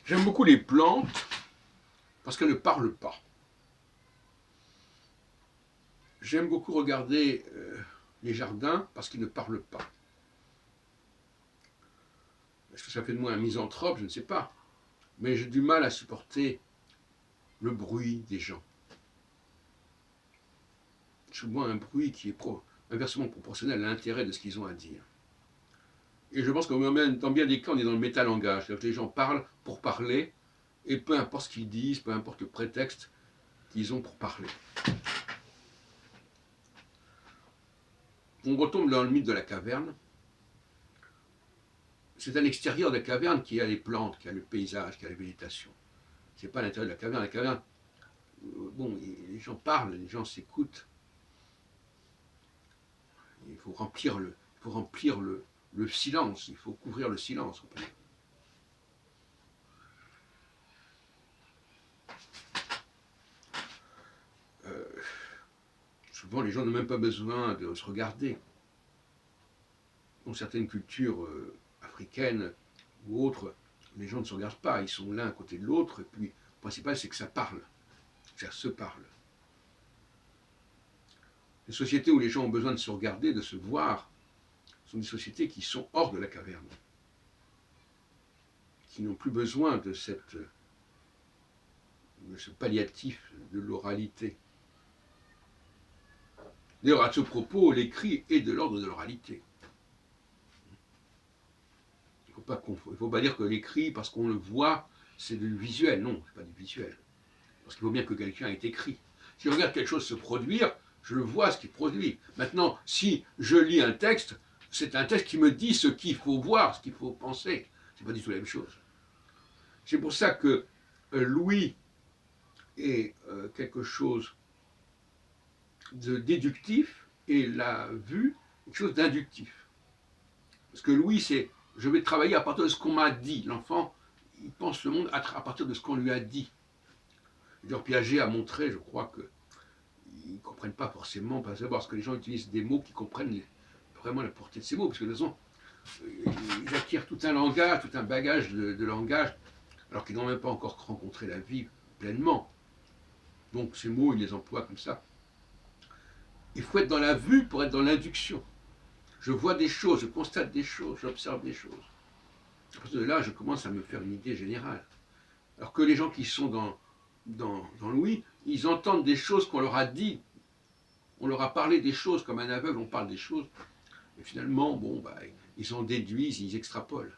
J'aime beaucoup les plantes parce qu'elles ne parlent pas. J'aime beaucoup regarder les jardins parce qu'ils ne parlent pas. Est-ce que ça fait de moi un misanthrope? Je ne sais pas. Mais j'ai du mal à supporter le bruit des gens. Souvent un bruit qui est inversement proportionnel à l'intérêt de ce qu'ils ont à dire. Et je pense que dans bien des cas, on est dans le métalangage. C'est-à-dire que les gens parlent pour parler, et peu importe ce qu'ils disent, peu importe le prétexte qu'ils ont pour parler. On retombe dans le mythe de la caverne. C'est à l'extérieur de la caverne qu'il y a les plantes, qu'il y a le paysage, qu'il y a la végétation. Ce n'est pas à l'intérieur de la caverne. La caverne, bon, les gens parlent, les gens s'écoutent. Il faut remplir le silence, il faut couvrir le silence. Euh, Souvent, les gens n'ont même pas besoin de se regarder. Dans certaines cultures africaines ou autres, les gens ne se regardent pas, ils sont l'un à côté de l'autre, et puis le principal, c'est que ça parle, ça se parle. Les sociétés où les gens ont besoin de se regarder, de se voir, sont des sociétés qui sont hors de la caverne, qui n'ont plus besoin de ce palliatif de l'oralité. D'ailleurs, à ce propos, l'écrit est de l'ordre de l'oralité. Il ne faut pas dire que l'écrit, parce qu'on le voit, c'est du visuel. Non, ce n'est pas du visuel. Parce qu'il faut bien que quelqu'un ait écrit. Si je regarde quelque chose se produire, je le vois, ce qu'il produit. Maintenant, si je lis un texte, c'est un texte qui me dit ce qu'il faut voir, ce qu'il faut penser. Ce n'est pas du tout la même chose. C'est pour ça que l'ouïe est quelque chose de déductif et la vue, quelque chose d'inductif. Parce que l'ouïe, c'est je vais travailler à partir de ce qu'on m'a dit. L'enfant, il pense le monde à partir de ce qu'on lui a dit. D'ailleurs, Piaget a montré, je crois, qu'ils ne comprennent pas forcément, parce que les gens utilisent des mots qui comprennent vraiment la portée de ces mots, parce que de toute façon, ils acquièrent tout un langage, tout un bagage de langage, alors qu'ils n'ont même pas encore rencontré la vie pleinement. Donc ces mots, ils les emploient comme ça. Il faut être dans la vue pour être dans l'induction. Je vois des choses, je constate des choses, j'observe des choses. À partir de là, je commence à me faire une idée générale. Alors que les gens qui sont dans l'ouïe, ils entendent des choses qu'on leur a dit. On leur a parlé des choses, comme un aveugle, on parle des choses. Et finalement, bon, ils en déduisent, ils extrapolent.